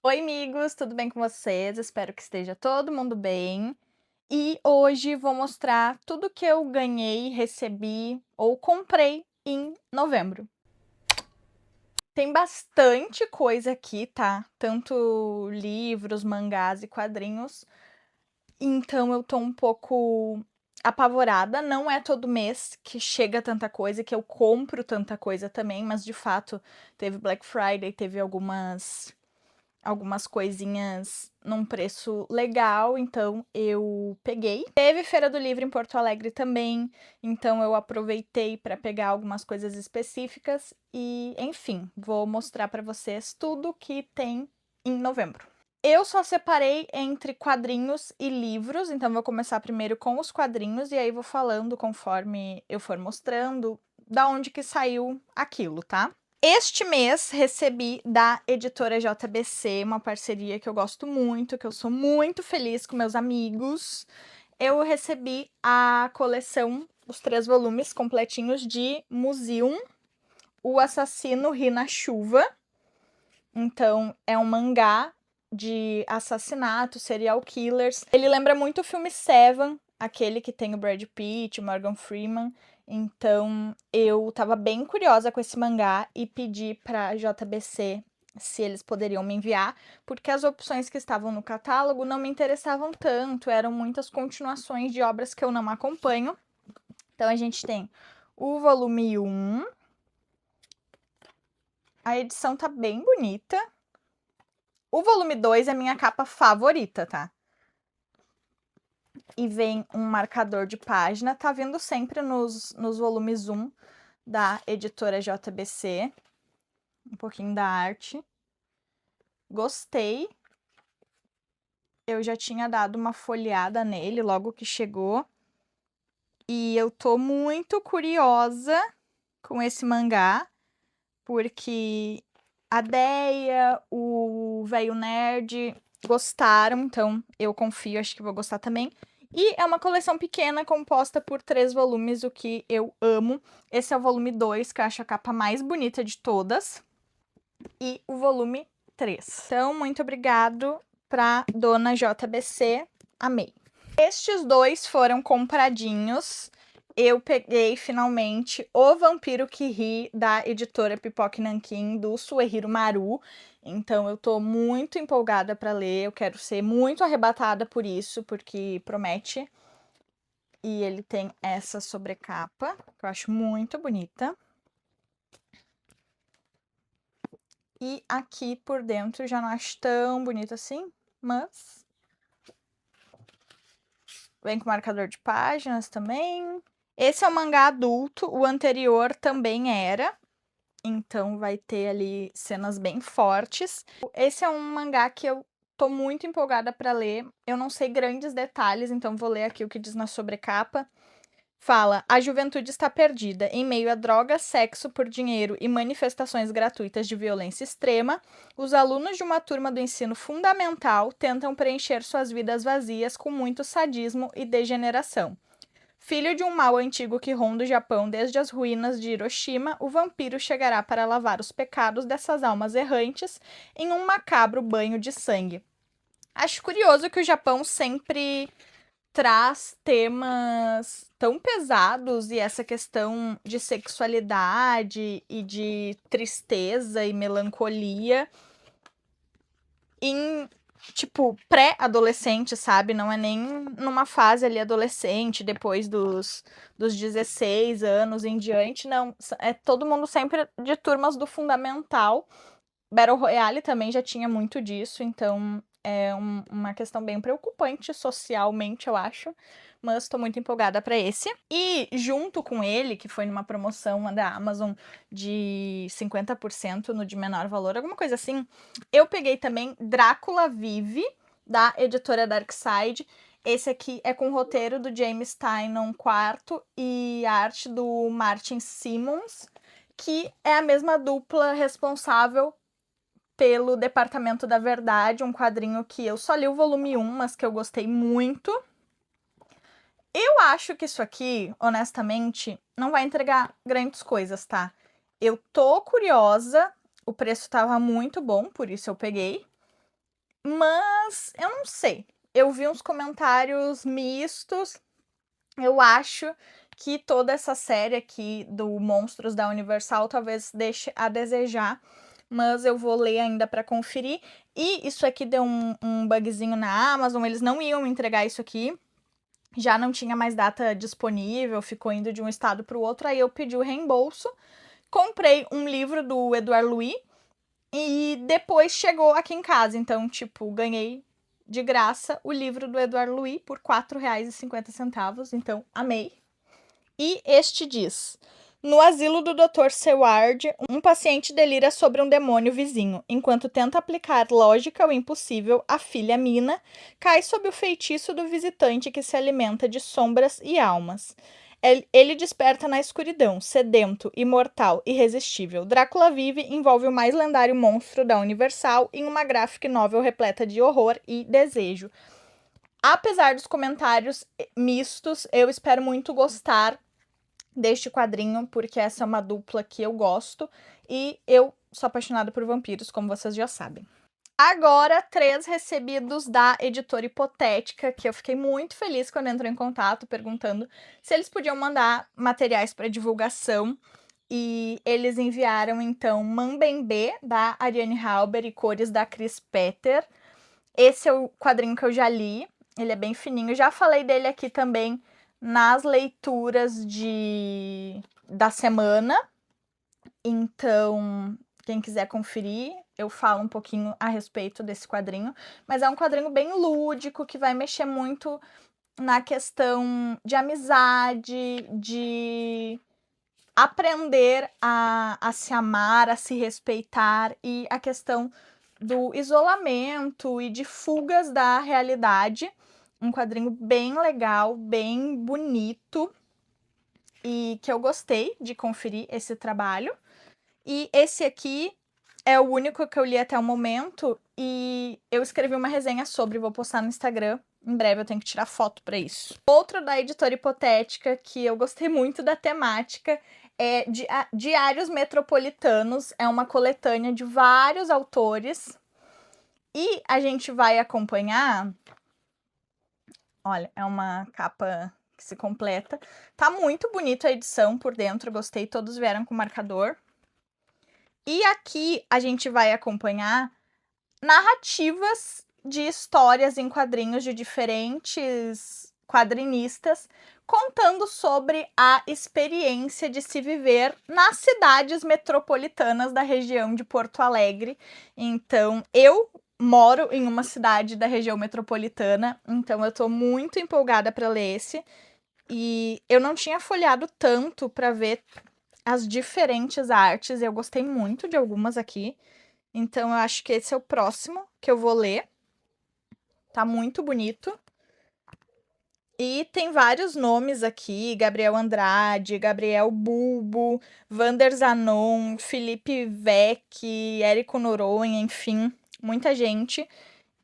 Oi, amigos, tudo bem com vocês? Espero que esteja todo mundo bem. E hoje vou mostrar tudo que eu ganhei, recebi ou comprei em novembro. Tem bastante coisa aqui, tá? Tanto livros, mangás e quadrinhos. Então eu tô um pouco apavorada. Não é todo mês que chega tanta coisa, que eu compro tanta coisa também, mas de fato teve Black Friday, teve algumas coisinhas num preço legal, então eu peguei. Teve Feira do Livro em Porto Alegre também, então eu aproveitei para pegar algumas coisas específicas e, enfim, vou mostrar para vocês tudo que tem em novembro. Eu só separei entre quadrinhos e livros, então vou começar primeiro com os quadrinhos e aí vou falando conforme eu for mostrando da onde que saiu aquilo, tá? Este mês recebi da editora JBC uma parceria que eu gosto muito, que eu sou muito feliz com meus amigos. Eu recebi a coleção, os 3 volumes completinhos de Museum, O Assassino Ri na Chuva. Então, é um mangá de assassinato, serial killers. Ele lembra muito o filme Seven, aquele que tem o Brad Pitt, o Morgan Freeman. Então, eu tava bem curiosa com esse mangá e pedi pra JBC se eles poderiam me enviar, porque as opções que estavam no catálogo não me interessavam tanto, eram muitas continuações de obras que eu não acompanho. Então, a gente tem o volume 1. A edição tá bem bonita. O volume 2 é minha capa favorita, tá? E vem um marcador de página, tá vindo sempre nos volumes 1 da editora JBC. Um pouquinho da arte. Gostei. Eu já tinha dado uma folheada nele logo que chegou. E eu tô muito curiosa com esse mangá, porque a Deia, o Velho Nerd gostaram, então eu confio, acho que vou gostar também. E é uma coleção pequena, composta por 3 volumes, o que eu amo. Esse é o volume 2, que eu acho a capa mais bonita de todas. E o volume 3. Então, muito obrigado pra dona JBC. Amei. Estes 2 foram compradinhos. Eu peguei, finalmente, O Vampiro que Ri, da editora Pipoca Nanquim, do Suehiro Maru. Então, eu tô muito empolgada para ler. Eu quero ser muito arrebatada por isso, porque promete. E ele tem essa sobrecapa, que eu acho muito bonita. E aqui por dentro já não acho tão bonito assim, mas vem com marcador de páginas também. Esse é o mangá adulto, o anterior também era. Então vai ter ali cenas bem fortes. Esse é um mangá que eu tô muito empolgada para ler. Eu não sei grandes detalhes, então vou ler aqui o que diz na sobrecapa. Fala: a juventude está perdida. Em meio a drogas, sexo por dinheiro e manifestações gratuitas de violência extrema, os alunos de uma turma do ensino fundamental tentam preencher suas vidas vazias com muito sadismo e degeneração. Filho de um mal antigo que ronda o Japão desde as ruínas de Hiroshima, o vampiro chegará para lavar os pecados dessas almas errantes em um macabro banho de sangue. Acho curioso que o Japão sempre traz temas tão pesados e essa questão de sexualidade e de tristeza e melancolia em, tipo, pré-adolescente, sabe? Não é nem numa fase ali adolescente, depois dos 16 anos em diante, não. É todo mundo sempre de turmas do fundamental. Battle Royale também já tinha muito disso, então é uma questão bem preocupante socialmente, eu acho. Mas estou muito empolgada para esse. E junto com ele, que foi numa promoção da Amazon de 50% no de menor valor, alguma coisa assim, eu peguei também Drácula Vive, da editora Darkside. Esse aqui é com o roteiro do James Tynion IV e a arte do Martin Simmons, que é a mesma dupla responsável pelo Departamento da Verdade, um quadrinho que eu só li o volume 1, mas que eu gostei muito. Eu acho que isso aqui, honestamente, não vai entregar grandes coisas, tá? Eu tô curiosa, o preço tava muito bom, por isso eu peguei. Mas eu não sei. Eu vi uns comentários mistos. Eu acho que toda essa série aqui do Monstros da Universal talvez deixe a desejar, mas eu vou ler ainda para conferir. E isso aqui deu um bugzinho na Amazon, eles não iam entregar isso aqui, já não tinha mais data disponível, ficou indo de um estado para o outro, aí eu pedi o reembolso, comprei um livro do Edouard Louis e depois chegou aqui em casa, então, tipo, ganhei de graça o livro do Edouard Louis por R$ 4,50, então amei. E este diz: no asilo do Dr. Seward, um paciente delira sobre um demônio vizinho. Enquanto tenta aplicar lógica ao impossível, a filha Mina cai sob o feitiço do visitante que se alimenta de sombras e almas. Ele desperta na escuridão, sedento, imortal, irresistível. Drácula vive envolve o mais lendário monstro da Universal em uma graphic novel repleta de horror e desejo. Apesar dos comentários mistos, eu espero muito gostar deste quadrinho, porque essa é uma dupla que eu gosto e eu sou apaixonada por vampiros, como vocês já sabem. Agora, 3 recebidos da editora Hipotética, que eu fiquei muito feliz quando entrou em contato, perguntando se eles podiam mandar materiais para divulgação. E eles enviaram, então, Mambembê, da Ariane Halber, e cores da Cris Petter. Esse é o quadrinho que eu já li, ele é bem fininho. Já falei dele aqui também nas leituras da semana. Então, quem quiser conferir, eu falo um pouquinho a respeito desse quadrinho. Mas é um quadrinho bem lúdico, que vai mexer muito na questão de amizade, de aprender a se amar, a se respeitar, e a questão do isolamento e de fugas da realidade. Um quadrinho bem legal, bem bonito, e que eu gostei de conferir esse trabalho. E esse aqui é o único que eu li até o momento, e eu escrevi uma resenha sobre, vou postar no Instagram. Em breve eu tenho que tirar foto para isso. Outro da editora Hipotética, que eu gostei muito da temática, é Diários Metropolitanos. É uma coletânea de vários autores. E a gente vai acompanhar... Olha, é uma capa que se completa. Tá muito bonita a edição por dentro, gostei. Todos vieram com marcador. E aqui a gente vai acompanhar narrativas de histórias em quadrinhos de diferentes quadrinistas, contando sobre a experiência de se viver nas cidades metropolitanas da região de Porto Alegre. Então, eu moro em uma cidade da região metropolitana, então eu tô muito empolgada para ler esse. E eu não tinha folhado tanto para ver as diferentes artes, eu gostei muito de algumas aqui. Então, eu acho que esse é o próximo que eu vou ler. Tá muito bonito. E tem vários nomes aqui: Gabriel Andrade, Gabriel Bulbo, Vander Zanon, Felipe Vec, Érico Noronha, enfim, muita gente.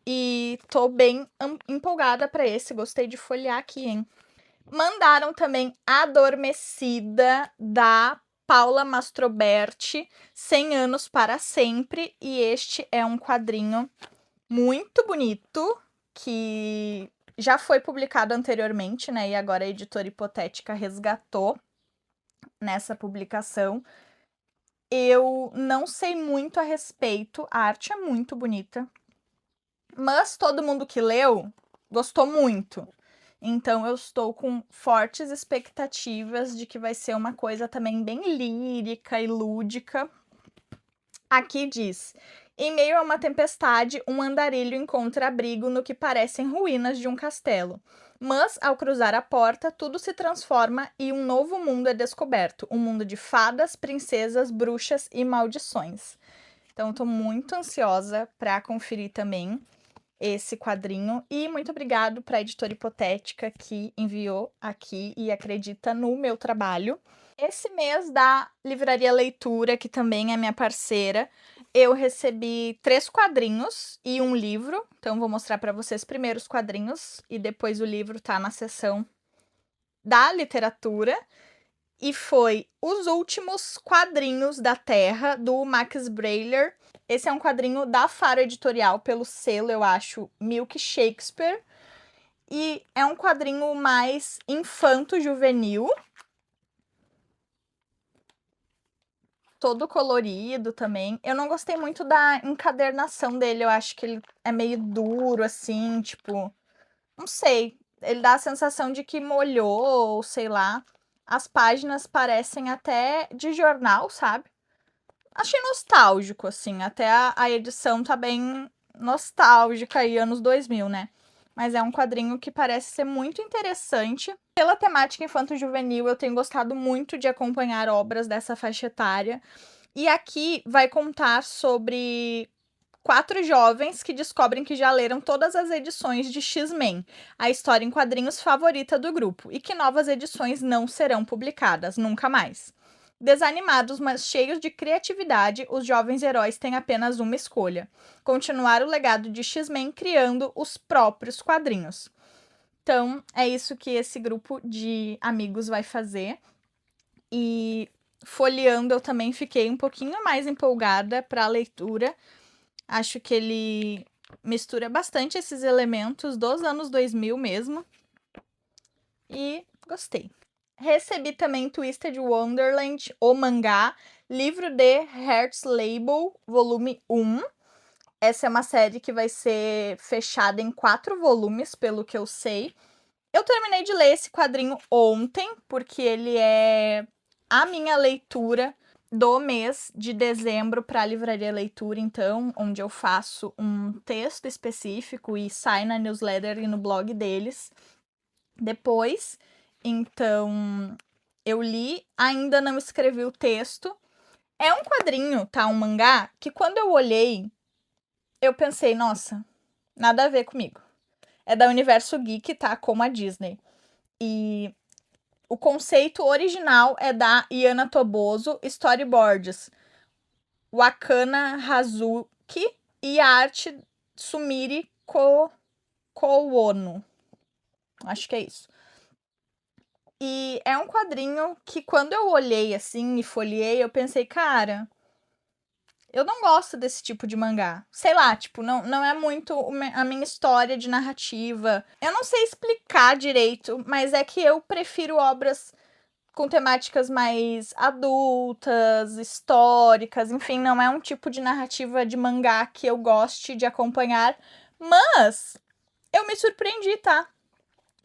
E tô bem empolgada para esse, gostei de folhear aqui, hein? Mandaram também Adormecida, da Paula Mastroberti, 100 anos para sempre, e este é um quadrinho muito bonito, que já foi publicado anteriormente, né, e agora a editora Hipotética resgatou nessa publicação. Eu não sei muito a respeito, a arte é muito bonita, mas todo mundo que leu gostou muito. Então, eu estou com fortes expectativas de que vai ser uma coisa também bem lírica e lúdica. Aqui diz: em meio a uma tempestade, um andarilho encontra abrigo no que parecem ruínas de um castelo. Mas, ao cruzar a porta, tudo se transforma e um novo mundo é descoberto. Um mundo de fadas, princesas, bruxas e maldições. Então, estou muito ansiosa para conferir também esse quadrinho. E muito obrigado para a editora Hipotética, que enviou aqui e acredita no meu trabalho. Esse mês da Livraria Leitura, que também é minha parceira, eu recebi 3 quadrinhos e um livro. Então, vou mostrar para vocês primeiro os quadrinhos e depois o livro tá na seção da literatura. E foi Os Últimos Quadrinhos da Terra, do Max Brailer. Esse é um quadrinho da Faro Editorial, pelo selo, eu acho, Milk Shakespeare. E é um quadrinho mais infanto-juvenil. Todo colorido também. Eu não gostei muito da encadernação dele, eu acho que ele é meio duro, assim, tipo... Não sei, ele dá a sensação de que molhou, ou sei lá. As páginas parecem até de jornal, sabe? Achei nostálgico, assim, até a edição tá bem nostálgica aí, anos 2000, né? Mas é um quadrinho que parece ser muito interessante. Pela temática infanto-juvenil, eu tenho gostado muito de acompanhar obras dessa faixa etária. E aqui vai contar sobre 4 jovens que descobrem que já leram todas as edições de X-Men, a história em quadrinhos favorita do grupo, e que novas edições não serão publicadas, nunca mais. Desanimados, mas cheios de criatividade, os jovens heróis têm apenas uma escolha: continuar o legado de X-Men criando os próprios quadrinhos. Então, é isso que esse grupo de amigos vai fazer. E folheando, eu também fiquei um pouquinho mais empolgada para a leitura. Acho que ele mistura bastante esses elementos dos anos 2000 mesmo. E gostei. Recebi também Twisted Wonderland, o mangá, livro de Hearts Label, volume 1. Essa é uma série que vai ser fechada em 4 volumes, pelo que eu sei. Eu terminei de ler esse quadrinho ontem, porque ele é a minha leitura do mês de dezembro para a Livraria Leitura, então, onde eu faço um texto específico e sai na newsletter e no blog deles depois. Então, eu li, ainda não escrevi o texto. É um quadrinho, tá? Um mangá, que quando eu olhei, eu pensei, nossa, nada a ver comigo. É da Universo Geek, tá? Como a Disney. E o conceito original é da Iana Toboso, storyboards Wakana Hazuki e a arte Sumiri Kowono. Acho que é isso. E é um quadrinho que quando eu olhei assim e folheei, eu pensei, cara, eu não gosto desse tipo de mangá. Sei lá, tipo, não é muito a minha história de narrativa. Eu não sei explicar direito, mas é que eu prefiro obras com temáticas mais adultas, históricas, enfim, não é um tipo de narrativa de mangá que eu goste de acompanhar, mas eu me surpreendi, tá?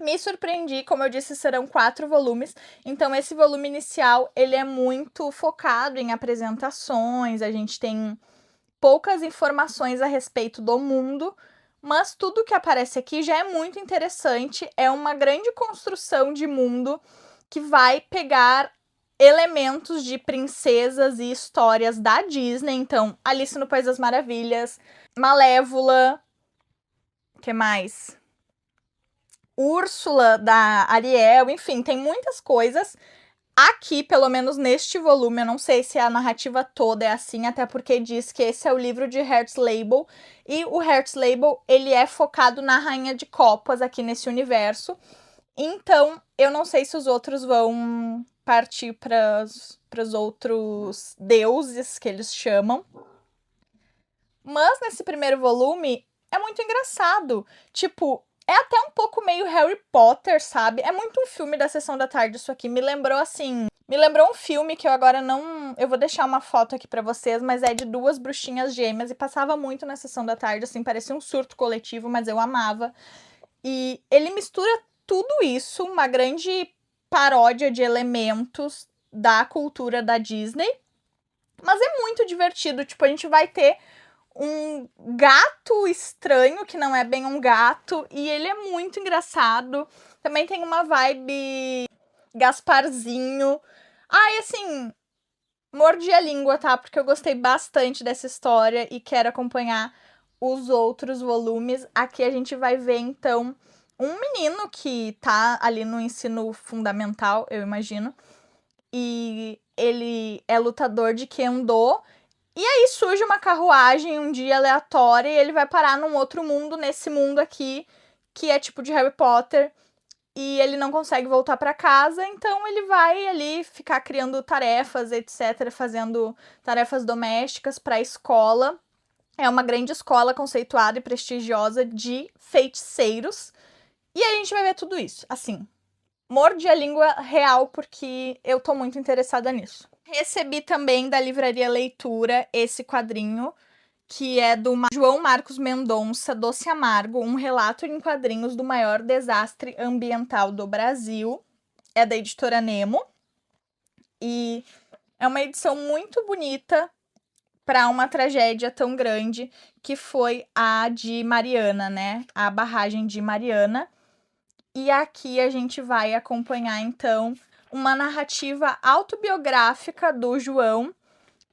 Me surpreendi, como eu disse, serão 4 volumes, então esse volume inicial, ele é muito focado em apresentações, a gente tem poucas informações a respeito do mundo, mas tudo que aparece aqui já é muito interessante, é uma grande construção de mundo que vai pegar elementos de princesas e histórias da Disney, então Alice no País das Maravilhas, Malévola, que mais? Úrsula da Ariel, enfim, tem muitas coisas. Aqui, pelo menos neste volume, eu não sei se a narrativa toda é assim, até porque diz que esse é o livro de Hearts Label, e o Hearts Label, ele é focado na Rainha de Copas aqui nesse universo. Então, eu não sei se os outros vão partir para os outros deuses que eles chamam. Mas nesse primeiro volume é muito engraçado. Tipo, é até um pouco meio Harry Potter, sabe? É muito um filme da Sessão da Tarde isso aqui. Me lembrou assim, me lembrou um filme que eu agora não, eu vou deixar uma foto aqui pra vocês, mas é de 2 bruxinhas gêmeas e passava muito na Sessão da Tarde, assim, parecia um surto coletivo, mas eu amava. E ele mistura tudo isso, uma grande paródia de elementos da cultura da Disney. Mas é muito divertido, tipo, a gente vai ter um gato estranho, que não é bem um gato, e ele é muito engraçado. Também tem uma vibe Gasparzinho. Ai, assim, mordi a língua, tá? Porque eu gostei bastante dessa história e quero acompanhar os outros volumes. Aqui a gente vai ver, então, um menino que tá ali no ensino fundamental, eu imagino, e ele é lutador de Kendo. E aí surge uma carruagem um dia aleatória e ele vai parar num outro mundo, nesse mundo aqui, que é tipo de Harry Potter. e ele não consegue voltar para casa, então ele vai ali ficar criando tarefas, etc, fazendo tarefas domésticas para a escola. É uma grande escola conceituada e prestigiosa de feiticeiros. E aí a gente vai ver tudo isso. Assim, morde a língua real porque eu tô muito interessada nisso. Recebi também da Livraria Leitura esse quadrinho, que é do João Marcos Mendonça, Doce Amargo, um relato em quadrinhos do maior desastre ambiental do Brasil. É da editora Nemo. E é uma edição muito bonita para uma tragédia tão grande que foi a de Mariana, né? A barragem de Mariana. E aqui a gente vai acompanhar, então, uma narrativa autobiográfica do João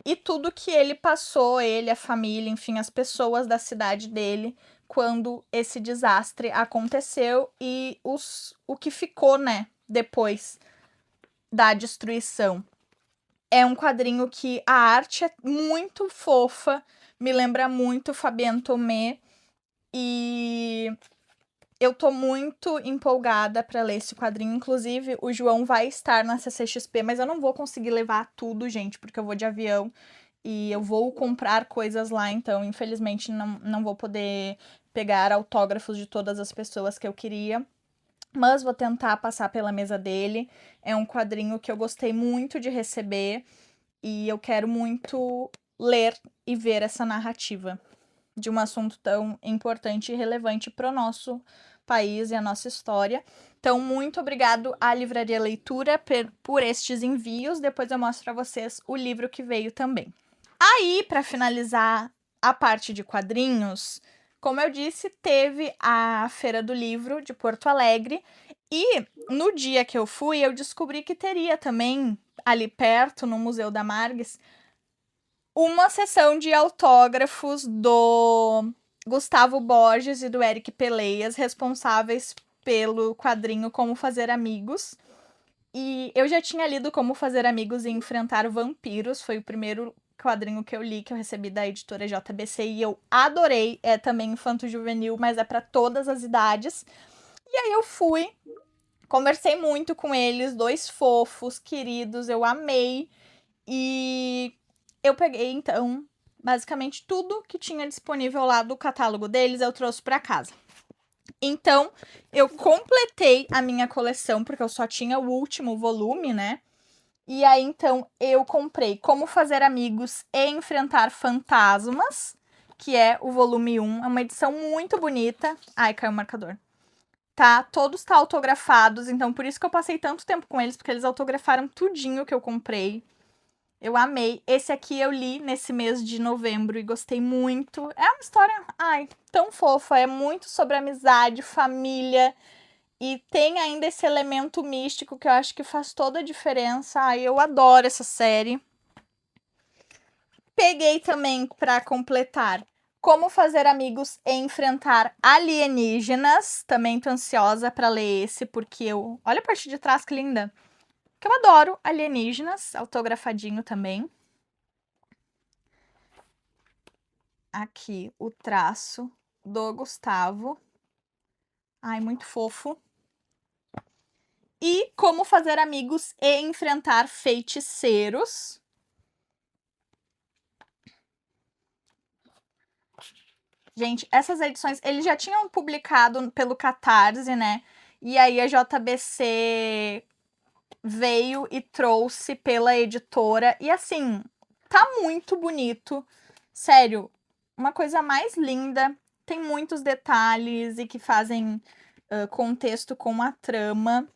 e tudo que ele passou, ele, a família, enfim, as pessoas da cidade dele, quando esse desastre aconteceu e o que ficou, né, depois da destruição. É um quadrinho que a arte é muito fofa, me lembra muito Fabienne Tomé, e eu tô muito empolgada para ler esse quadrinho. Inclusive, o João vai estar na CCXP, mas eu não vou conseguir levar tudo, gente, porque eu vou de avião e eu vou comprar coisas lá, então, infelizmente, não vou poder pegar autógrafos de todas as pessoas que eu queria. Mas vou tentar passar pela mesa dele. É um quadrinho que eu gostei muito de receber e eu quero muito ler e ver essa narrativa de um assunto tão importante e relevante para o nosso país e a nossa história. Então, muito obrigado à Livraria Leitura por estes envios. Depois eu mostro para vocês o livro que veio também. Aí, para finalizar a parte de quadrinhos, como eu disse, teve a Feira do Livro de Porto Alegre e no dia que eu fui, eu descobri que teria também ali perto, no Museu da Margis, uma sessão de autógrafos do Gustavo Borges e do Eric Peleias, responsáveis pelo quadrinho Como Fazer Amigos. E eu já tinha lido Como Fazer Amigos e Enfrentar Vampiros, foi o primeiro quadrinho que eu li, que eu recebi da editora JBC, e eu adorei. É também infanto-juvenil, mas é para todas as idades. E aí eu fui, conversei muito com eles, dois fofos, queridos, eu amei. E eu peguei, então, basicamente tudo que tinha disponível lá do catálogo deles, eu trouxe para casa. Então, eu completei a minha coleção, porque eu só tinha o último volume, né? E aí, então, eu comprei Como Fazer Amigos e Enfrentar Fantasmas, que é o volume 1. É uma edição muito bonita. Ai, caiu o marcador. Tá? Todos tá autografados, então por isso que eu passei tanto tempo com eles, porque eles autografaram tudinho que eu comprei. Eu amei. Esse aqui eu li nesse mês de novembro e gostei muito. É uma história, ai, tão fofa. É muito sobre amizade, família. E tem ainda esse elemento místico que eu acho que faz toda a diferença. Ai, eu adoro essa série. Peguei também para completar Como Fazer Amigos e Enfrentar Alienígenas. Também tô ansiosa para ler esse, porque eu... Olha a parte de trás que linda. Que eu adoro alienígenas, autografadinho também. Aqui o traço do Gustavo. Ai, muito fofo. E Como Fazer Amigos e Enfrentar Feiticeiros. Gente, essas edições, eles já tinham publicado pelo Catarse, né? E aí a JBC veio e trouxe pela editora. E assim, tá muito bonito. Sério, uma coisa mais linda. Tem muitos detalhes e que fazem contexto com a trama.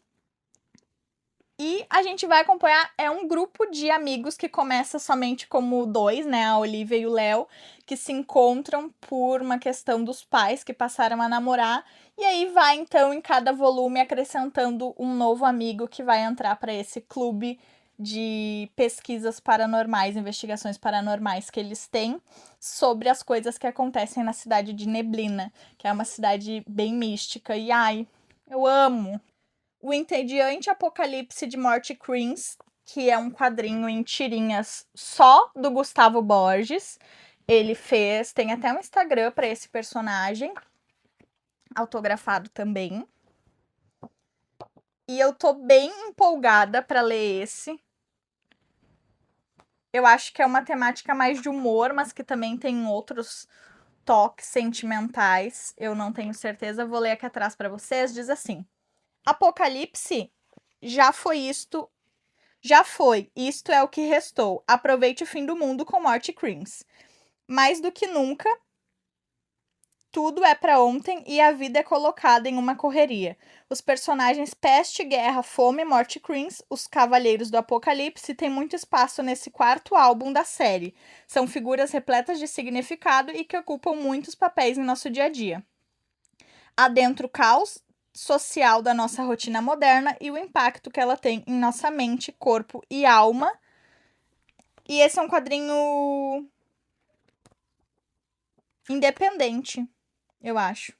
E a gente vai acompanhar, é um grupo de amigos que começa somente como dois, né, a Olivia e o Léo, que se encontram por uma questão dos pais que passaram a namorar, e aí vai então em cada volume acrescentando um novo amigo que vai entrar para esse clube de pesquisas paranormais, investigações paranormais que eles têm sobre as coisas que acontecem na cidade de Neblina, que é uma cidade bem mística, e ai, eu amo! O Entediante Apocalipse de Morte Creams, que é um quadrinho em tirinhas só do Gustavo Borges. Ele fez, tem até um Instagram para esse personagem, autografado também. E eu tô bem empolgada pra ler esse. Eu acho que é uma temática mais de humor, mas que também tem outros toques sentimentais. Eu não tenho certeza, vou ler aqui atrás pra vocês. Diz assim: Apocalipse já foi isto. Já foi, isto é o que restou. Aproveite o fim do mundo com Morty Creams. Mais do que nunca, tudo é para ontem e a vida é colocada em uma correria. Os personagens Peste, Guerra, Fome, Morte Creams, os Cavaleiros do Apocalipse têm muito espaço nesse quarto álbum da série. São figuras repletas de significado e que ocupam muitos papéis em nosso dia a dia. Há dentro o caos social da nossa rotina moderna e o impacto que ela tem em nossa mente, corpo e alma. E esse é um quadrinho independente, eu acho.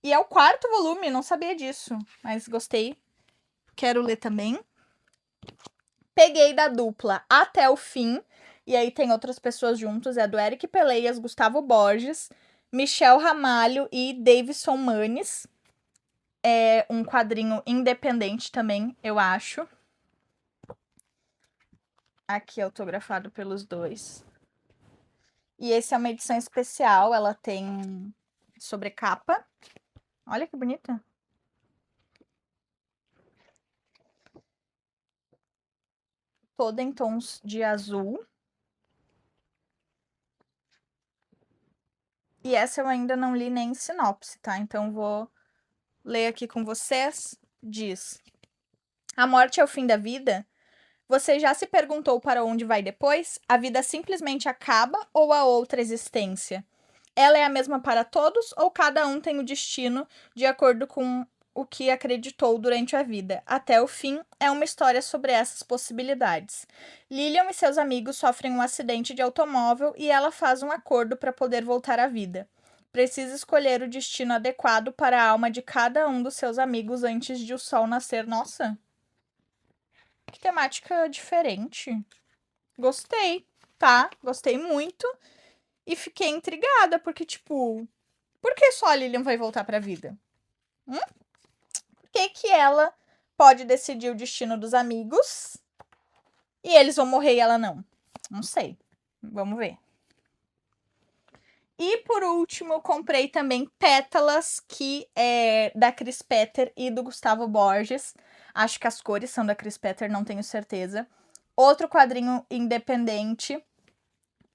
E é o quarto volume, não sabia disso, mas gostei. Quero ler também. Peguei da dupla Até o Fim, e aí tem outras pessoas juntos, é do Eric Peleias, Gustavo Borges, Michel Ramalho e Davidson Manes. É um quadrinho independente também, eu acho. Aqui autografado pelos dois. E esse é uma edição especial, ela tem sobrecapa. Olha que bonita. Toda em tons de azul. E essa eu ainda não li nem sinopse, tá? Então vou ler aqui com vocês. Diz: A morte é o fim da vida? Você já se perguntou para onde vai depois? A vida simplesmente acaba ou há outra existência? Ela é a mesma para todos ou cada um tem o destino de acordo com o que acreditou durante a vida? Até o fim é uma história sobre essas possibilidades. Lilian e seus amigos sofrem um acidente de automóvel e ela faz um acordo para poder voltar à vida. Precisa escolher o destino adequado para a alma de cada um dos seus amigos antes de o sol nascer. Nossa, que temática diferente. Gostei, tá? Gostei muito. E fiquei intrigada, porque, tipo, por que só a Lilian vai voltar pra vida? Por que ela pode decidir o destino dos amigos e eles vão morrer e ela não? Não sei. Vamos ver. E por último, eu comprei também Pétalas, que é da Chris Petter e do Gustavo Borges. Acho que as cores são da Chris Petter, não tenho certeza. Outro quadrinho independente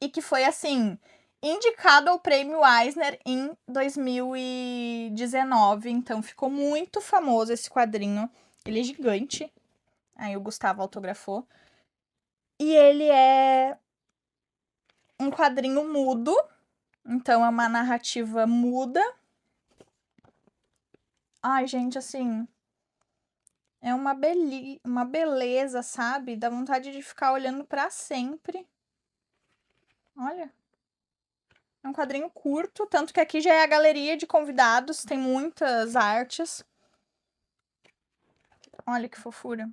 e que foi, assim, indicado ao Prêmio Eisner em 2019. Então ficou muito famoso esse quadrinho. Ele é gigante. Aí o Gustavo autografou. E ele é um quadrinho mudo. Então é uma narrativa muda. Ai, gente, assim, é uma beleza, sabe? Dá vontade de ficar olhando pra sempre. Olha. É um quadrinho curto, tanto que aqui já é a galeria de convidados, tem muitas artes. Olha que fofura.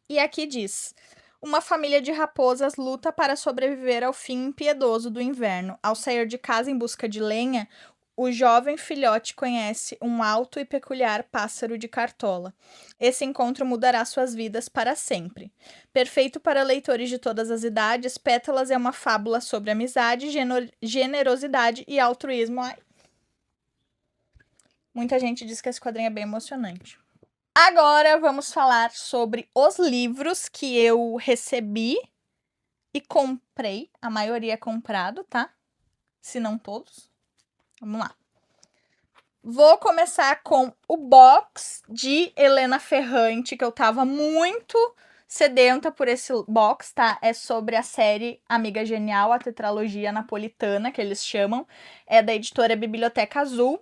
E aqui diz: Uma família de raposas luta para sobreviver ao fim impiedoso do inverno. Ao sair de casa em busca de lenha, o jovem filhote conhece um alto e peculiar pássaro de cartola. Esse encontro mudará suas vidas para sempre. Perfeito para leitores de todas as idades, Pétalas é uma fábula sobre amizade, generosidade e altruísmo. Ai. Muita gente diz que esse quadrinho é bem emocionante. Agora vamos falar sobre os livros que eu recebi e comprei. A maioria é comprado, tá? Se não todos. Vamos lá. Vou começar com o box de Helena Ferrante, que eu tava muito sedenta por esse box, tá? É sobre a série Amiga Genial, a tetralogia napolitana, que eles chamam. É da editora Biblioteca Azul.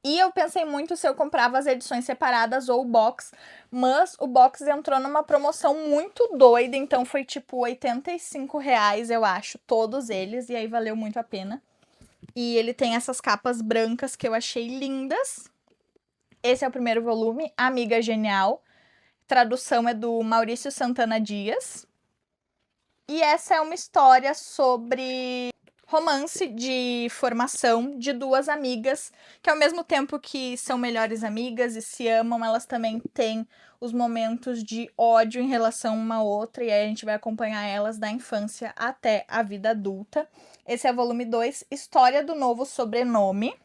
E eu pensei muito se eu comprava as edições separadas ou o box, mas o box entrou numa promoção muito doida, então foi tipo R$ 85, eu acho, todos eles, e aí valeu muito a pena. E ele tem essas capas brancas que eu achei lindas. Esse é o primeiro volume, Amiga Genial. Tradução é do Maurício Santana Dias. E essa é uma história sobre romance de formação de duas amigas que, ao mesmo tempo que são melhores amigas e se amam, elas também têm os momentos de ódio em relação uma à outra, e aí a gente vai acompanhar elas da infância até a vida adulta. Esse é o volume 2, História do Novo Sobrenome.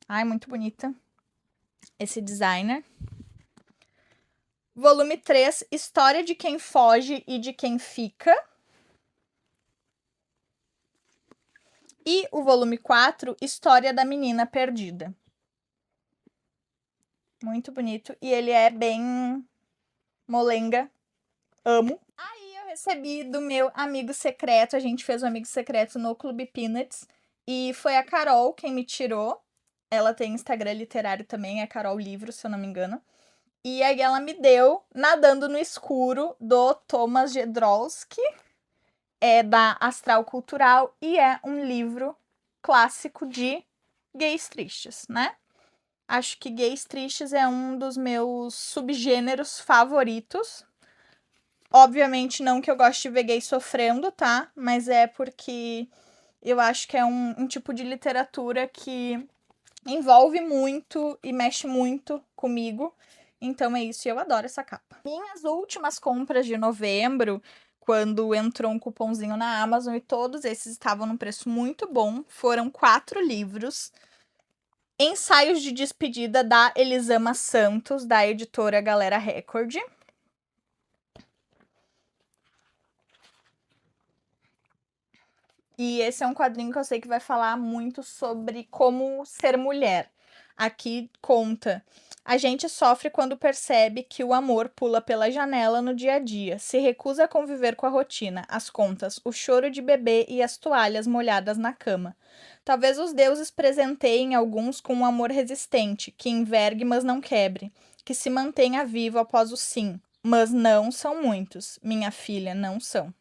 Ai, muito bonita esse designer. Volume 3, História de Quem Foge e de Quem Fica. E o volume 4, História da Menina Perdida. Muito bonito. E ele é bem molenga. Amo. Aí eu recebi do meu amigo secreto. A gente fez um amigo secreto no Clube Peanuts. E foi a Carol quem me tirou. Ela tem Instagram literário também, é Carol Livro, se eu não me engano. E aí ela me deu Nadando no Escuro, do Thomas Jedrowski. É da Astral Cultural e é um livro clássico de gays tristes, né? Acho que gays tristes é um dos meus subgêneros favoritos. Obviamente não que eu goste de ver gays sofrendo, tá? Mas é porque eu acho que é um tipo de literatura que envolve muito e mexe muito comigo. Então é isso, e eu adoro essa capa. Minhas últimas compras de novembro, quando entrou um cupomzinho na Amazon e todos esses estavam num preço muito bom, foram 4 livros. Ensaios de Despedida, da Elisama Santos, da editora Galera Record. E esse é um quadrinho que eu sei que vai falar muito sobre como ser mulher. Aqui conta: a gente sofre quando percebe que o amor pula pela janela no dia a dia, se recusa a conviver com a rotina, as contas, o choro de bebê e as toalhas molhadas na cama. Talvez os deuses presenteiem alguns com um amor resistente, que envergue, mas não quebre, que se mantenha vivo após o sim, mas não são muitos, minha filha, não são.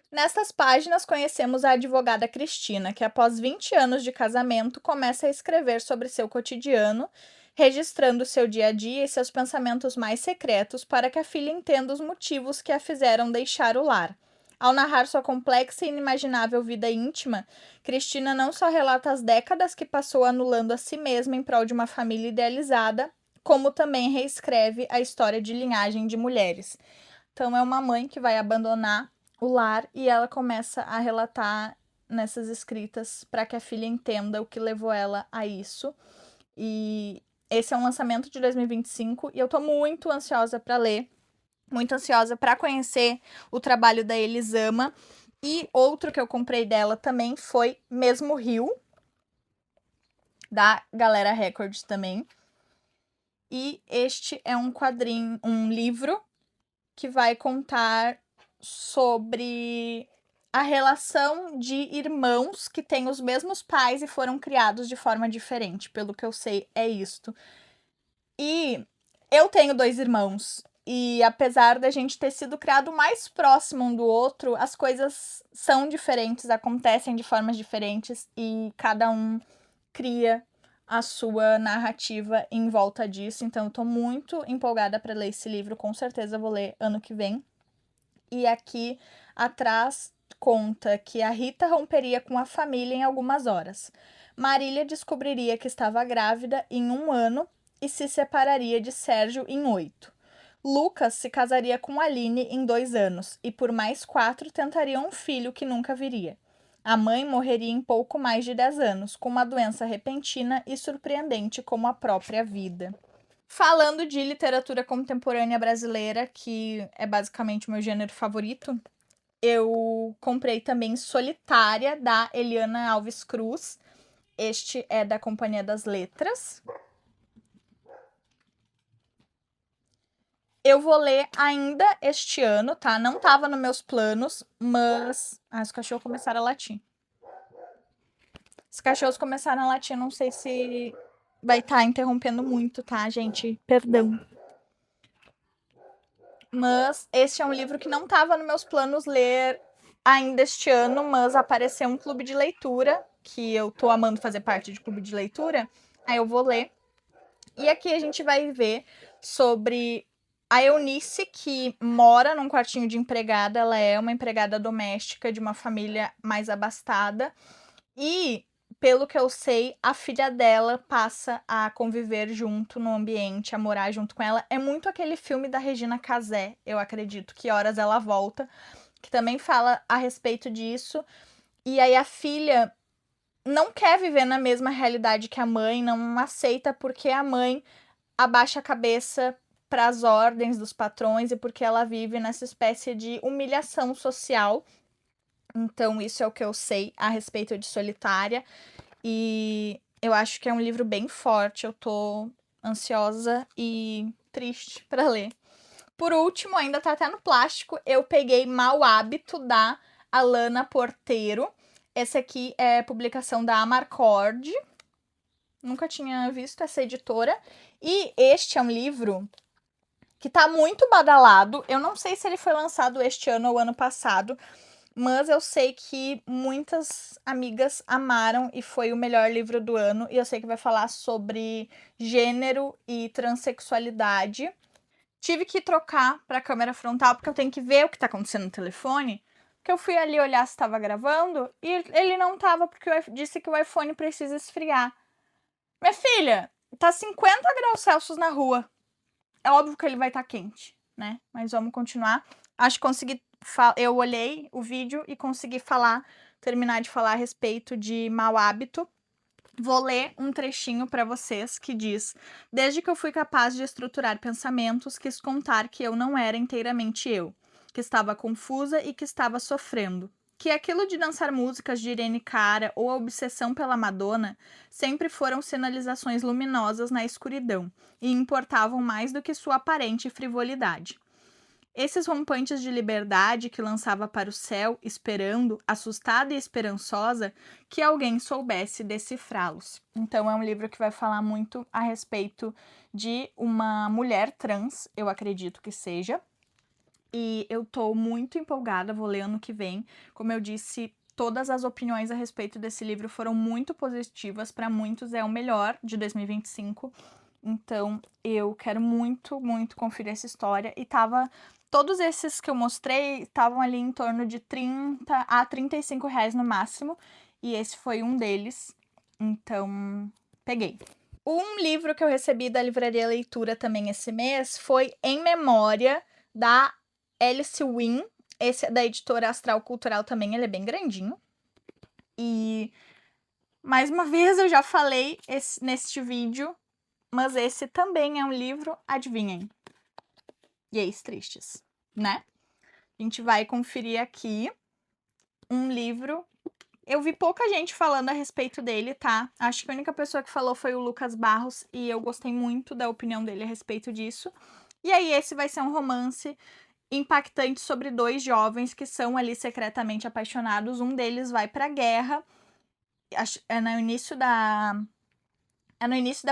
Nestas páginas, conhecemos a advogada Cristina, que após 20 anos de casamento, começa a escrever sobre seu cotidiano, registrando seu dia a dia e seus pensamentos mais secretos para que a filha entenda os motivos que a fizeram deixar o lar. Ao narrar sua complexa e inimaginável vida íntima, Cristina não só relata as décadas que passou anulando a si mesma em prol de uma família idealizada, como também reescreve a história de linhagem de mulheres. Então, é uma mãe que vai abandonar o lar e ela começa a relatar nessas escritas para que a filha entenda o que levou ela a isso. E esse é um lançamento de 2025 e eu tô muito ansiosa para ler, muito ansiosa para conhecer o trabalho da Elisama. E outro que eu comprei dela também foi Mesmo Rio, da Galera Record também. E este é um quadrinho, um livro que vai contar sobre a relação de irmãos que têm os mesmos pais e foram criados de forma diferente. Pelo que eu sei, é isto. E eu tenho 2 irmãos. E apesar da gente ter sido criado mais próximo um do outro, as coisas são diferentes, acontecem de formas diferentes e cada um cria a sua narrativa em volta disso. Então, eu tô muito empolgada para ler esse livro. Com certeza vou ler ano que vem. E aqui atrás conta que a Rita romperia com a família em algumas horas. Marília descobriria que estava grávida em 1 ano e se separaria de Sérgio em 8. Lucas se casaria com Aline em 2 anos e por mais 4 tentaria um filho que nunca viria. A mãe morreria em pouco mais de 10 anos, com uma doença repentina e surpreendente como a própria vida. Falando de literatura contemporânea brasileira, que é basicamente o meu gênero favorito, eu comprei também Solitária, da Eliana Alves Cruz. Este é da Companhia das Letras. Eu vou ler ainda este ano, tá? Não tava nos meus planos, mas... os cachorros começaram a latir. Os cachorros começaram a latir, não sei se vai estar interrompendo muito, tá, gente? Perdão. Mas este é um livro que não estava nos meus planos ler ainda este ano, mas apareceu um clube de leitura, que eu tô amando fazer parte de clube de leitura, aí eu vou ler. E aqui a gente vai ver sobre A Eunice, que mora num quartinho de empregada, ela é uma empregada doméstica de uma família mais abastada. E, pelo que eu sei, a filha dela passa a conviver junto no ambiente, a morar junto com ela. É muito aquele filme da Regina Casé, eu acredito, Que Horas Ela Volta, que também fala a respeito disso. E aí a filha não quer viver na mesma realidade que a mãe, não aceita porque a mãe abaixa a cabeça para as ordens dos patrões e porque ela vive nessa espécie de humilhação social. Então, isso é o que eu sei a respeito de Solitária. E eu acho que é um livro bem forte. Eu tô ansiosa e triste para ler. Por último, ainda tá até no plástico, eu peguei Mau Hábito, da Alana Porteiro. Esse aqui é publicação da Amarcord. Nunca tinha visto essa editora. E este é um livro que tá muito badalado. Eu não sei se ele foi lançado este ano ou ano passado, mas eu sei que muitas amigas amaram e foi o melhor livro do ano. E eu sei que vai falar sobre gênero e transexualidade. Tive que trocar para a câmera frontal porque eu tenho que ver o que tá acontecendo no telefone. Que eu fui ali olhar se estava gravando e ele não tava porque disse que o iPhone precisa esfriar. Minha filha, tá 50 graus Celsius na rua. É óbvio que ele vai estar quente, né? Mas vamos continuar. Acho que consegui. Eu olhei o vídeo e consegui terminar de falar a respeito de Mau Hábito. Vou ler um trechinho para vocês que diz: Desde que eu fui capaz de estruturar pensamentos, quis contar que eu não era inteiramente eu, que estava confusa e que estava sofrendo. Que aquilo de dançar músicas de Irene Cara ou a obsessão pela Madonna sempre foram sinalizações luminosas na escuridão e importavam mais do que sua aparente frivolidade. Esses rompantes de liberdade que lançava para o céu, esperando, assustada e esperançosa, que alguém soubesse decifrá-los. Então é um livro que vai falar muito a respeito de uma mulher trans, eu acredito que seja. E eu tô muito empolgada, vou ler ano que vem. Como eu disse, todas as opiniões a respeito desse livro foram muito positivas. Para muitos é o melhor de 2025. Então eu quero muito, muito conferir essa história. E todos esses que eu mostrei estavam ali em torno de 30 a 35 reais no máximo. E esse foi um deles. Então, peguei. Um livro que eu recebi da Livraria Leitura também esse mês foi Em Memória, da Alice Wynne. Esse é da editora Astral Cultural também, ele é bem grandinho. E, mais uma vez, eu já falei neste vídeo, mas esse também é um livro, adivinhem, Gays Tristes, né? A gente vai conferir aqui um livro. Eu vi pouca gente falando a respeito dele, tá? Acho que a única pessoa que falou foi o Lucas Barros e eu gostei muito da opinião dele a respeito disso. E aí, esse vai ser um romance impactante sobre dois jovens que são ali secretamente apaixonados. Um deles vai pra guerra. É no início da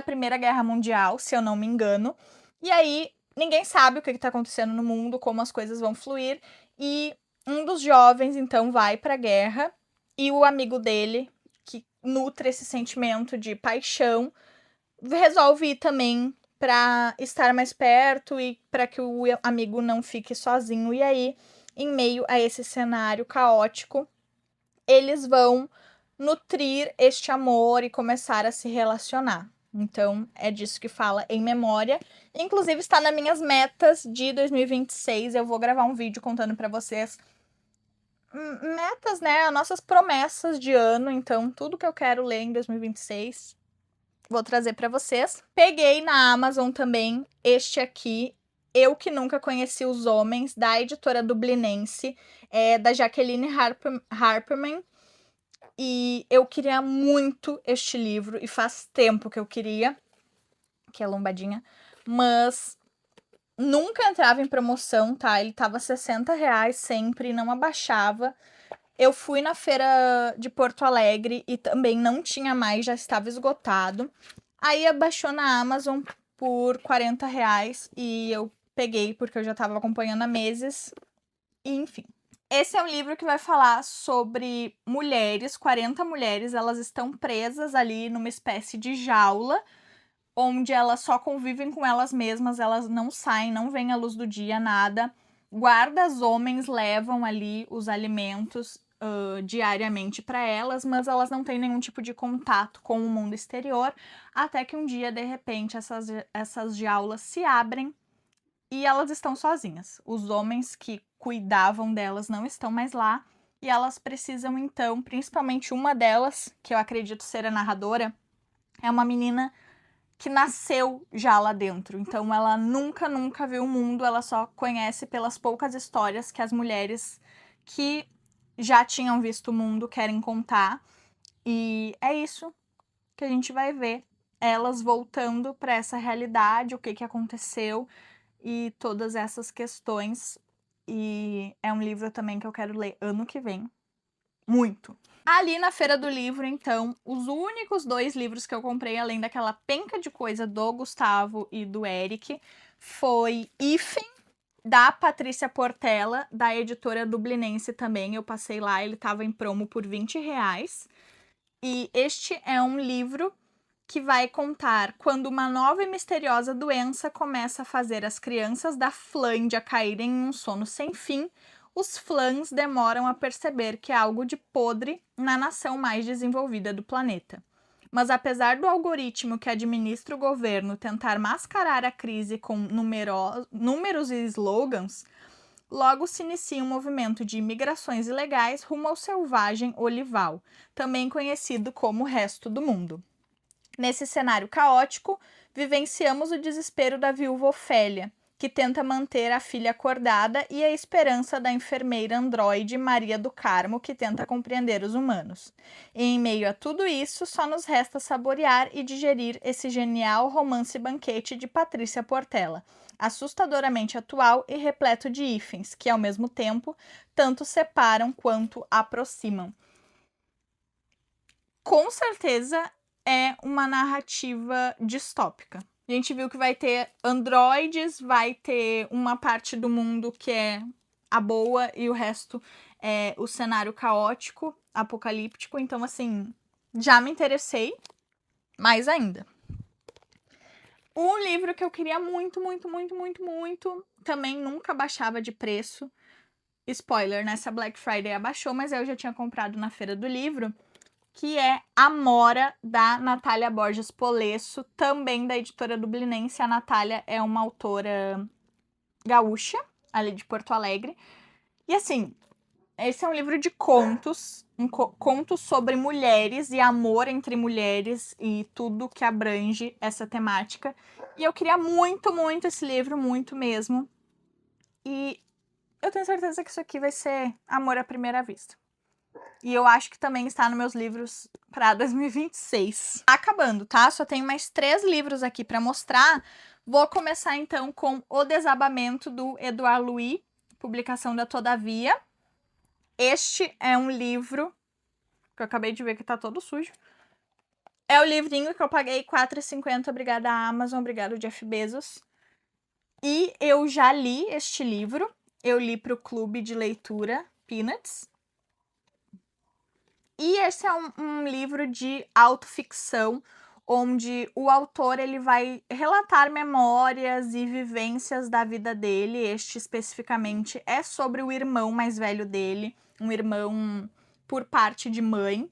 Primeira Guerra Mundial, se eu não me engano. E aí, ninguém sabe o que tá acontecendo no mundo, como as coisas vão fluir. E um dos jovens, então, vai pra guerra. E o amigo dele, que nutre esse sentimento de paixão, resolve ir também para estar mais perto e para que o amigo não fique sozinho. E aí, em meio a esse cenário caótico, eles vão nutrir este amor e começar a se relacionar. Então, é disso que fala Em Memória. Inclusive, está nas minhas metas de 2026. Eu vou gravar um vídeo contando para vocês metas, né? As nossas promessas de ano. Então, tudo que eu quero ler em 2026, vou trazer para vocês. Peguei na Amazon também este aqui, Eu Que Nunca Conheci os Homens, da editora dublinense, da Jacqueline Harperman. E eu queria muito este livro, e faz tempo que eu queria, que é lombadinha, mas nunca entrava em promoção, tá? Ele tava 60 reais sempre, não abaixava. Eu fui na feira de Porto Alegre e também não tinha mais, já estava esgotado. Aí abaixou na Amazon por 40 reais e eu peguei porque eu já estava acompanhando há meses. E, enfim. Esse é um livro que vai falar sobre mulheres, 40 mulheres, elas estão presas ali numa espécie de jaula, onde elas só convivem com elas mesmas, elas não saem, não veem a luz do dia, nada. Guardas homens levam ali os alimentos diariamente para elas, mas elas não têm nenhum tipo de contato com o mundo exterior, até que um dia, de repente, essas jaulas se abrem e elas estão sozinhas. Os homens que cuidavam delas não estão mais lá e elas precisam, então, principalmente uma delas, que eu acredito ser a narradora, é uma menina que nasceu já lá dentro. Então ela nunca viu o mundo, ela só conhece pelas poucas histórias que as mulheres que já tinham visto o mundo querem contar. E é isso que a gente vai ver. Elas voltando para essa realidade, o que aconteceu e todas essas questões. E é um livro também que eu quero ler ano que vem. Muito. Ali na Feira do Livro, então, os únicos 2 livros que eu comprei, além daquela penca de coisa do Gustavo e do Eric, foi Hífen, da Patrícia Portela, da editora Dublinense também. Eu passei lá, ele estava em promo por R$20. E este é um livro que vai contar quando uma nova e misteriosa doença começa a fazer as crianças da Flândia caírem em um sono sem fim. Os flãs demoram a perceber que há algo de podre na nação mais desenvolvida do planeta. Mas apesar do algoritmo que administra o governo tentar mascarar a crise com números e slogans, logo se inicia um movimento de imigrações ilegais rumo ao selvagem olival, também conhecido como resto do mundo. Nesse cenário caótico, vivenciamos o desespero da viúva Ofélia, que tenta manter a filha acordada, e a esperança da enfermeira androide Maria do Carmo, que tenta compreender os humanos. E em meio a tudo isso, só nos resta saborear e digerir esse genial romance-banquete de Patrícia Portela, assustadoramente atual e repleto de hífens, que, ao mesmo tempo, tanto separam quanto aproximam. Com certeza é uma narrativa distópica. A gente viu que vai ter androides, vai ter uma parte do mundo que é a boa e o resto é o cenário caótico, apocalíptico. Então, assim, já me interessei mais ainda. Um livro que eu queria muito, também nunca baixava de preço. Spoiler, nessa Black Friday abaixou, mas eu já tinha comprado na Feira do Livro, que é Amora, da Natália Borges Polesso, também da editora Dublinense. A Natália é uma autora gaúcha, ali de Porto Alegre. E assim, esse é um livro de contos, contos sobre mulheres e amor entre mulheres e tudo que abrange essa temática. E eu queria muito esse livro, muito mesmo. E eu tenho certeza que isso aqui vai ser amor à primeira vista. E eu acho que também está nos meus livros para 2026. Tá acabando, tá? Só tenho mais 3 livros aqui para mostrar. Vou começar então com O Desabamento, do Edouard Louis, publicação da Todavia. Este é um livro que eu acabei de ver que tá todo sujo. É o livrinho que eu paguei R$4,50. Obrigada à Amazon, obrigado Jeff Bezos. E eu já li este livro. Eu li para o clube de leitura Peanuts. E esse é um livro de autoficção, onde o autor ele vai relatar memórias e vivências da vida dele. Este especificamente é sobre o irmão mais velho dele, um irmão por parte de mãe.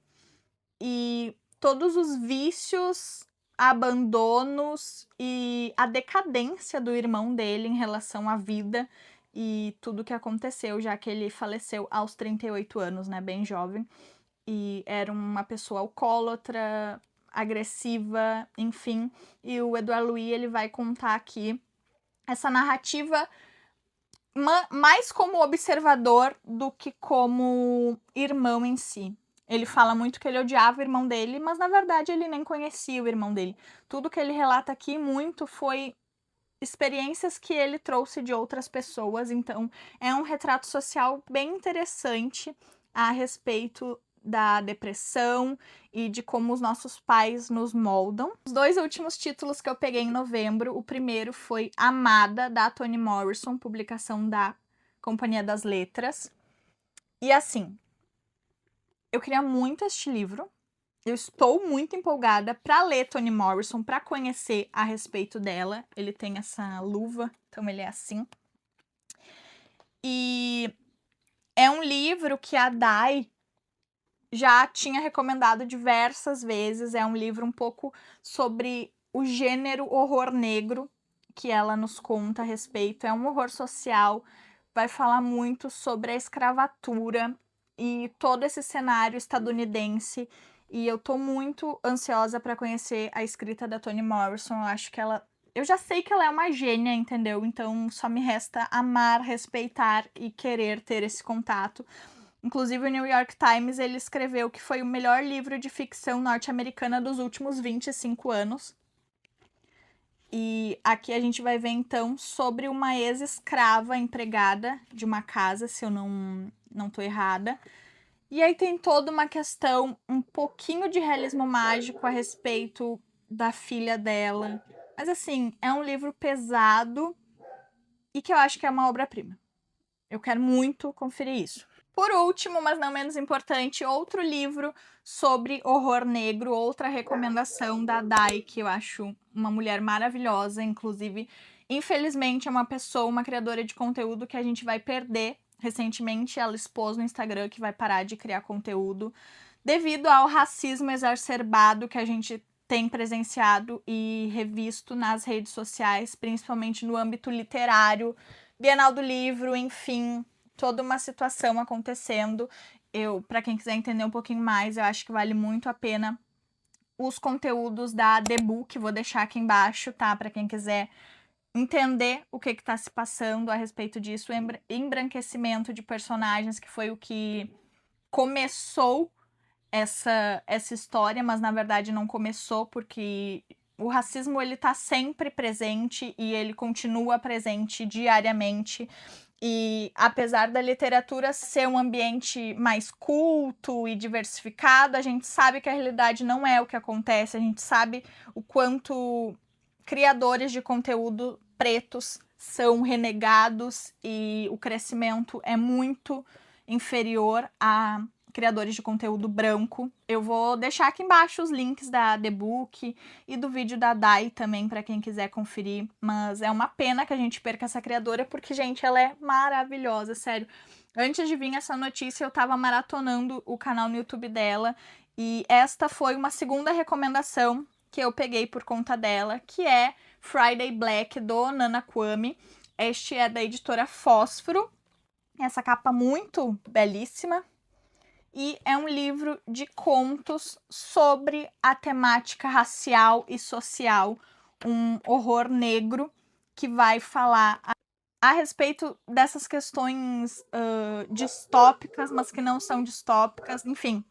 E todos os vícios, abandonos e a decadência do irmão dele em relação à vida e tudo que aconteceu, já que ele faleceu aos 38 anos, né, bem jovem. E era uma pessoa alcoólatra, agressiva, enfim. E o Edouard Louis, ele vai contar aqui essa narrativa mais como observador do que como irmão em si. Ele fala muito que ele odiava o irmão dele, mas na verdade ele nem conhecia o irmão dele. Tudo que ele relata aqui muito foi experiências que ele trouxe de outras pessoas, então é um retrato social bem interessante a respeito da depressão e de como os nossos pais nos moldam. Os 2 últimos títulos que eu peguei em novembro, o primeiro foi Amada, da Toni Morrison, publicação da Companhia das Letras. E assim, eu queria muito este livro, Eu estou muito empolgada para ler Toni Morrison, para conhecer a respeito dela. Ele tem essa luva, então ele é assim. E é um livro que a Dai já tinha recomendado diversas vezes. É um livro um pouco sobre o gênero horror negro que ela nos conta a respeito. É um horror social, vai falar muito sobre a escravatura e todo esse cenário estadunidense. E eu tô muito ansiosa para conhecer a escrita da Toni Morrison. Eu acho que ela. Eu já sei que ela é uma gênia, entendeu? Então só me resta amar, respeitar e querer ter esse contato. Inclusive, o New York Times ele escreveu que foi o melhor livro de ficção norte-americana dos últimos 25 anos. E aqui a gente vai ver, então, sobre uma ex-escrava empregada de uma casa, se eu não tô errada. E aí tem toda uma questão, um pouquinho de realismo mágico a respeito da filha dela. Mas, assim, é um livro pesado e que eu acho que é uma obra-prima. Eu quero muito conferir isso. Por último, mas não menos importante, outro livro sobre horror negro, outra recomendação da Dai, que eu acho uma mulher maravilhosa, inclusive, infelizmente é uma pessoa, uma criadora de conteúdo que a gente vai perder. Recentemente ela expôs no Instagram que vai parar de criar conteúdo devido ao racismo exacerbado que a gente tem presenciado e revisto nas redes sociais, principalmente no âmbito literário, Bienal do Livro, enfim, toda uma situação acontecendo. Para quem quiser entender um pouquinho mais, eu acho que vale muito a pena os conteúdos da The Book, vou deixar aqui embaixo, tá? Para quem quiser entender o que está se passando a respeito disso, embranquecimento de personagens, que foi o que começou essa história, mas na verdade não começou, porque o racismo ele tá sempre presente e ele continua presente diariamente. E apesar da literatura ser um ambiente mais culto e diversificado, a gente sabe que a realidade não é o que acontece, a gente sabe o quanto criadores de conteúdo pretos são renegados e o crescimento é muito inferior a criadores de conteúdo branco. Eu vou deixar aqui embaixo os links da The Book e do vídeo da Dai também para quem quiser conferir, mas é uma pena que a gente perca essa criadora porque, gente, ela é maravilhosa, sério. Antes de vir essa notícia, eu tava maratonando o canal no YouTube dela e esta foi uma segunda recomendação que eu peguei por conta dela, que é Friday Black, do Nana Kwame. Este é da editora Fósforo. Essa capa muito belíssima. E é um livro de contos sobre a temática racial e social, um horror negro que vai falar a respeito dessas questões distópicas, mas que não são distópicas, enfim.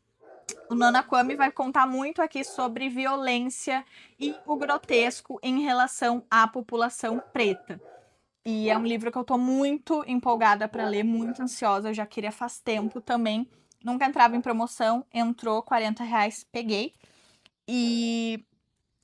O Nana Kwame vai contar muito aqui sobre violência e o grotesco em relação à população preta. E é um livro que eu tô muito empolgada para ler, muito ansiosa, eu já queria faz tempo também. Nunca entrava em promoção, entrou R$ 40, peguei. E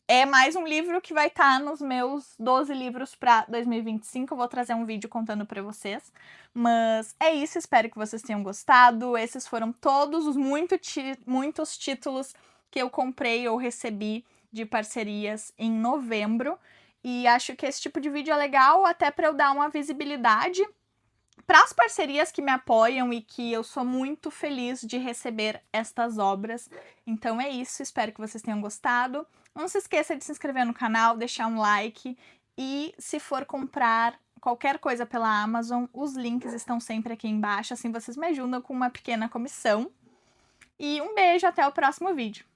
é mais um livro que vai estar nos meus 12 livros para 2025. Eu vou trazer um vídeo contando para vocês. Mas é isso, espero que vocês tenham gostado. Esses foram todos os muitos títulos que eu comprei ou recebi de parcerias em novembro. E acho que esse tipo de vídeo é legal até para eu dar uma visibilidade para as parcerias que me apoiam e que eu sou muito feliz de receber estas obras. Então é isso, espero que vocês tenham gostado. Não se esqueça de se inscrever no canal, deixar um like e se for comprar qualquer coisa pela Amazon, os links estão sempre aqui embaixo, assim vocês me ajudam com uma pequena comissão. E um beijo, até o próximo vídeo.